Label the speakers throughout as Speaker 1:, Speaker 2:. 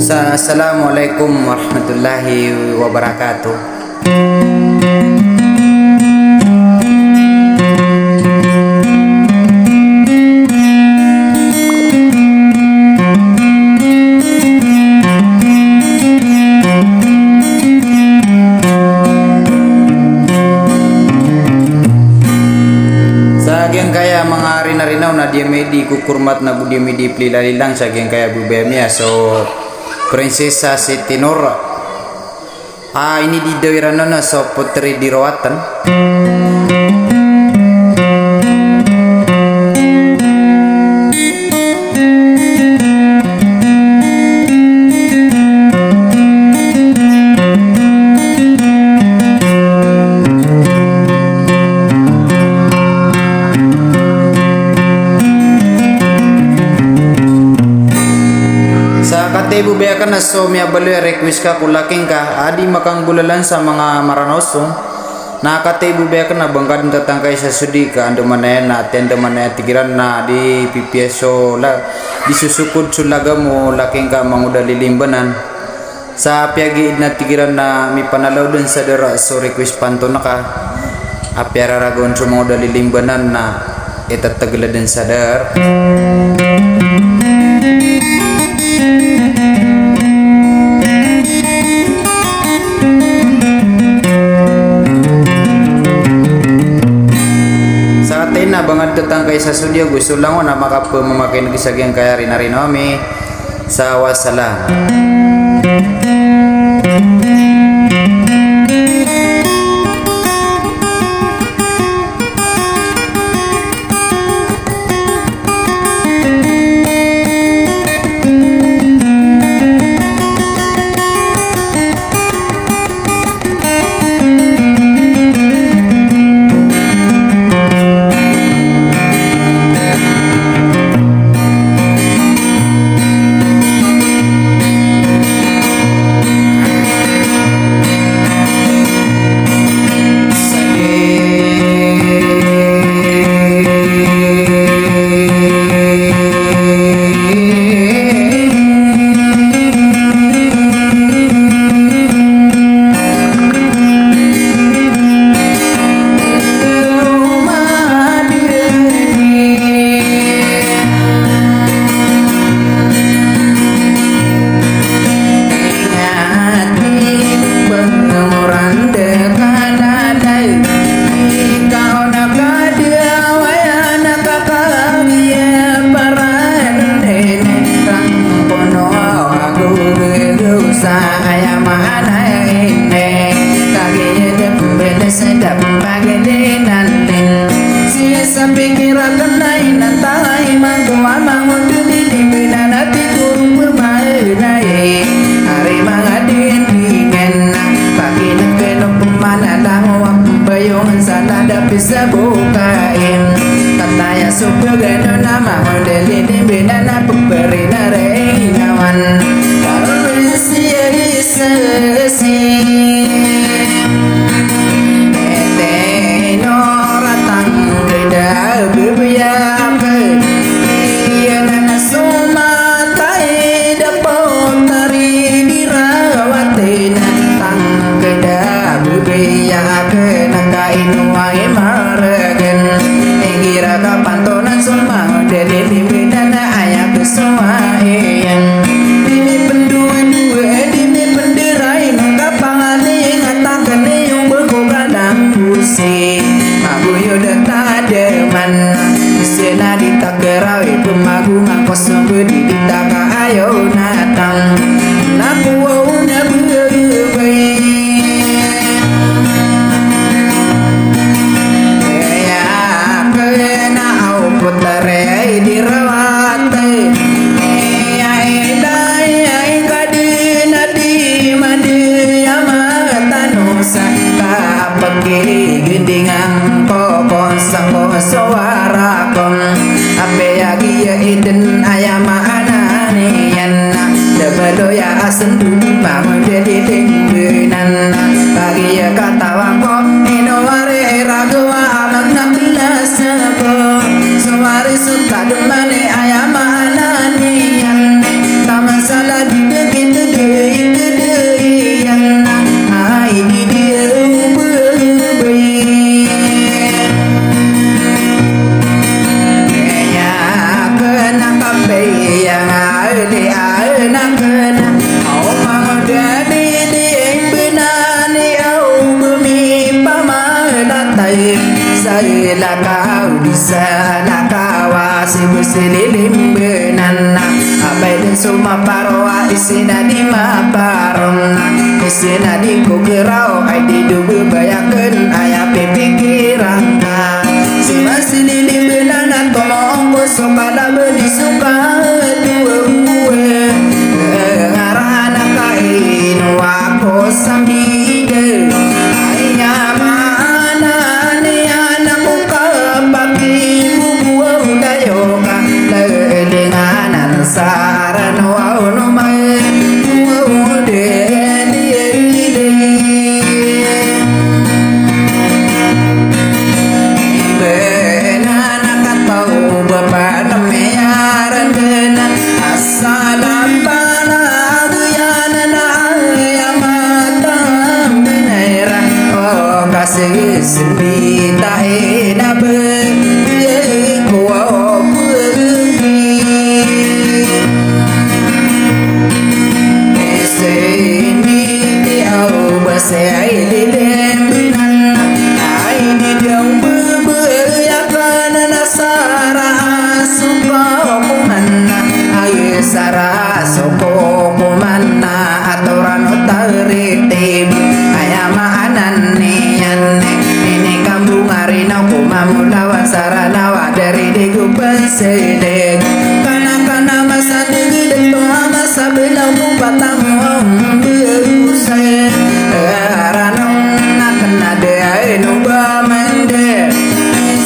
Speaker 1: Assalamualaikum warahmatullahi wabarakatuh. Sagyang kaya mga rinarinaw na diamedi kukurmat na budiamedi plilalilang sagyang kaya bubemia so Prinsesa Siti Nur ini di dawirano na so putri dirawatan Ibu beakan na so miya baloy request ka kulaking ka adi makang bulalan sa mga maranosong nakate ibu beakan na bangkad tatangkay sa sudi ka ando manayan na atenda manayan tigiran na di PPSO la disusukod sulaga mo laking ka mangudali limbanan sa piagi na tigiran na mi panalaw dun sa dera so request panto na ka apyara ragon so mangudali limbanan na itatagla din sa der na bangat datang kay sa studio gusto lang na makapamamakai nagisagyang kaya rin kami sa wassalam. Pikiran lain nantai mangkuan mangun dili dimina nati kurung bermainai hari mangadin dingen pagi nekeno pemana danguang bayungan sana ada bisa bukain katanya supegano nama modeli dimina na pemberi nareinawan karisi sesi sendu bangun jadi tingginan bagi ya kata wakon ino ware ragu amat 16 sebo sewari suka dumane ayam ananian tak masalah di begitu
Speaker 2: sililimbenan abay din sumaparoa isina di maparona isina di kugerao ay di dubebayakeun aya pipikiran si masililimbenan tomong bosok kada beuni suka duwe ngarana kain wako sambide aya mana ni anakku kabaki bubu dayoka ledenganan saran wa no mai de sendita ena be kuwa pergi eseni diau basai di lembinan ai di diau bebeya kana nasara suka kumana ai sara soko kumana aturan utarite ayama anane mamulawan saranawa dari digu pensedek kana masa digede toa masa belau bupatamu berusai aranong nakena de ainu bamende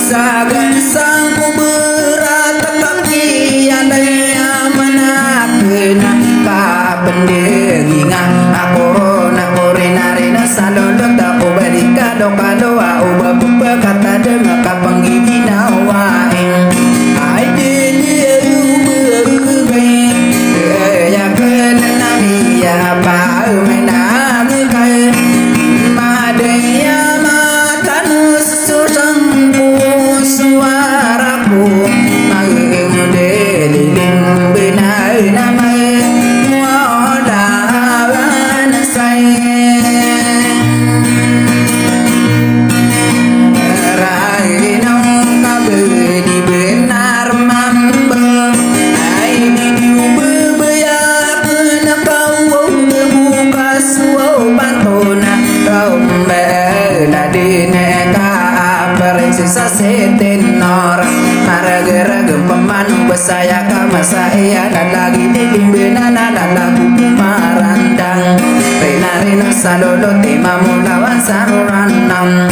Speaker 2: sagan sangku berat kaki andai manakena kabendenginga akorona korenarena salodok tak ubadi kado-kadoa ubah kata dengar kapang gigi nawain aide dia berubah ya kena ya pa menang kai madaya matan susangku suaraku mangeng deliling benar namai wadawan saya setenor maragera pemanu besaya kama saya dan lagi dilimbenan dan lagu marandang rena salolo tema mulawan saruranang